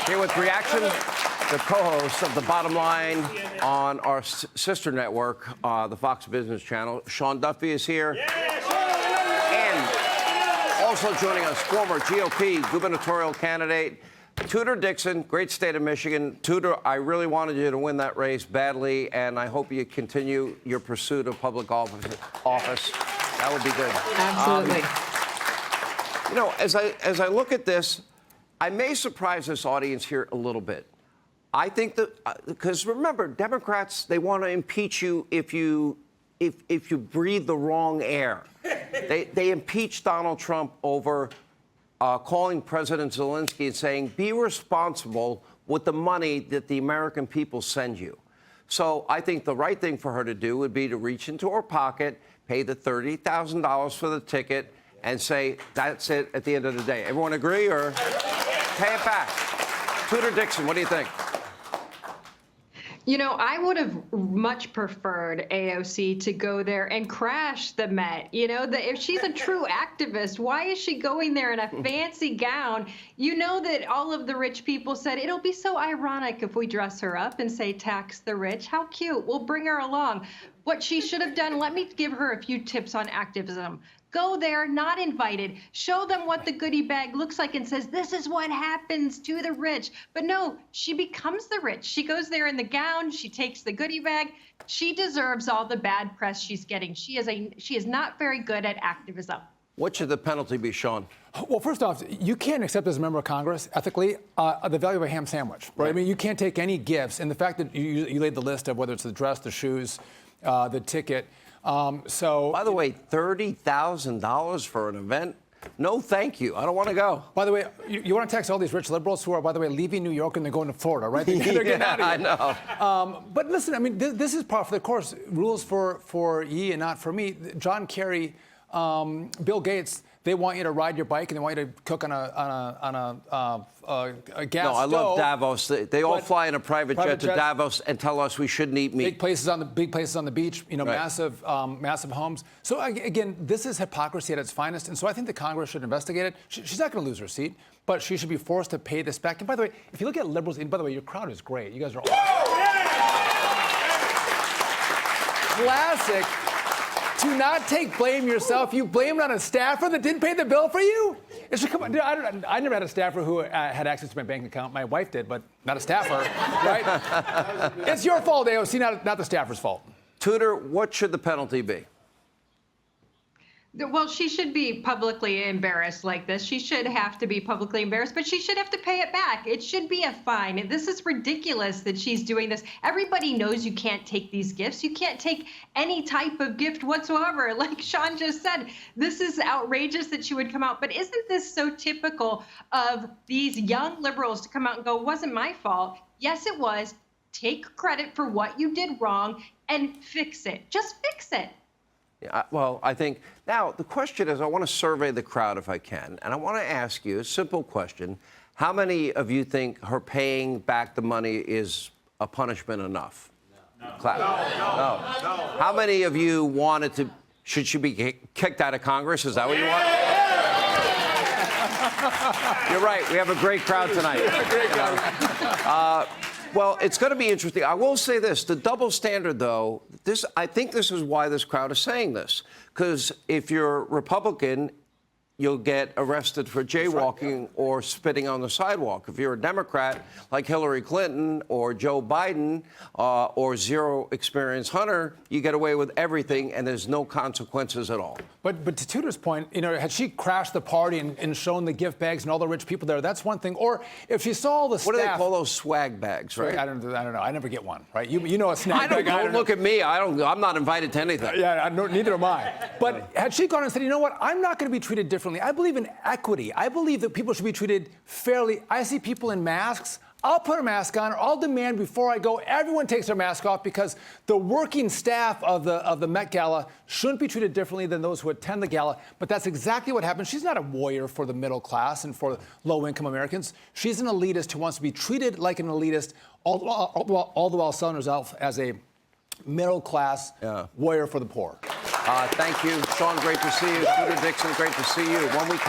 Here with reaction, the co-host of The Bottom Line on our sister network, the Fox Business Channel. Sean Duffy is here. And also joining us, former GOP gubernatorial candidate Tudor Dixon, great state of Michigan. Tudor, I really wanted you to win that race badly, and I hope you continue your pursuit of public office. That would be good. Absolutely. You know, as I look at this, I may surprise this audience here a little bit. I think that because remember, Democrats, they want to impeach you if you breathe the wrong air. They impeached Donald Trump over calling President Zelensky and saying, be responsible with the money that the American people send you. So I think the right thing for her to do would be to reach into her pocket, pay the $30,000 for the ticket, and say, that's it at the end of the day. Everyone agree, or pay it back? Tudor Dixon, what do you think? You know, I would have much preferred AOC to go there and crash the Met. You know, if she's a true activist, why is she going there in a fancy gown? You know that all of the rich people said, it'll be so ironic if we dress her up and say, tax the rich. How cute. We'll bring her along. What she should have done, let me give her a few tips on activism. Go there, not invited. Show them what the goodie bag looks like and says, this is what happens to the rich. But no, she becomes the rich. She goes there in the gown. She takes the goodie bag. She deserves all the bad press she's getting. She is not very good at activism. What should the penalty be, Sean? Well, first off, you can't accept as a member of Congress, ethically, the value of a ham sandwich, right? I mean, you can't take any gifts. And the fact that you laid the list of whether it's the dress, the shoes, the ticket. By the way, $30,000 for an event? No, thank you. I don't want to go. By the way, you want to text all these rich liberals who are, by the way, leaving New York and they're going to Florida, right? They're getting out of here. I know. But listen, I mean, this is par for the course. Rules for ye and not for me. John Kerry, Bill Gates, they want you to ride your bike and they want you to cook on a gas stove. No, I love Davos. They all fly in a private jet to Davos and tell us we shouldn't eat meat. Big places on the beach, you know, right. massive homes. So again, this is hypocrisy at its finest, and so I think the Congress should investigate it. She's not going to lose her seat, but she should be forced to pay this back. And by the way, if you look at liberals, and by the way, your crowd is great. You guys are all classic. To not take blame yourself, you blame it on a staffer that didn't pay the bill for you? It should come on. I never had a staffer who had access to my bank account. My wife did, but not a staffer, right? It's your fault, AOC, not the staffer's fault. Tudor, what should the penalty be? Well, she should be publicly embarrassed like this. She should have to be publicly embarrassed, but she should have to pay it back. It should be a fine. This is ridiculous that she's doing this. Everybody knows you can't take these gifts. You can't take any type of gift whatsoever. Like Sean just said, this is outrageous that she would come out. But isn't this so typical of these young liberals to come out and go, it wasn't my fault? Yes, it was. Take credit for what you did wrong and fix it. Just fix it. Yeah, well, I think now the question is, I want to survey the crowd if I can, and I want to ask you a simple question. How many of you think her paying back the money is a punishment enough? No. No. How many of you wanted to, should she be kicked out of Congress? Is that what you want? You're right. We have a great crowd tonight. Great crowd. Well, it's going to be interesting. I will say this. The double standard, though, I think this is why this crowd is saying this. Because if you're Republican, you'll get arrested for jaywalking or spitting on the sidewalk. If you're a Democrat, like Hillary Clinton or Joe Biden or zero experience Hunter, you get away with everything and there's no consequences at all. But to Tudor's point, you know, had she crashed the party and shown the gift bags and all the rich people there, that's one thing. Or if she saw all the staff... What do they call those swag bags, right? I don't know. I never get one, right? You know a snack bag. Don't look at me. I'm not invited to anything. Yeah, neither am I. But had she gone and said, you know what, I'm not going to be treated differently. I believe in equity. I believe that people should be treated fairly. I see people in masks. I'll put a mask on, or I'll demand before I go, everyone takes their mask off, because the working staff of the Met Gala shouldn't be treated differently than those who attend the gala. But that's exactly what happened. She's not a warrior for the middle class and for low-income Americans. She's an elitist who wants to be treated like an elitist, all the while selling herself as a middle-class warrior for the poor. Thank you, Sean. Great to see you. Tudor Dixon, great to see you. When we come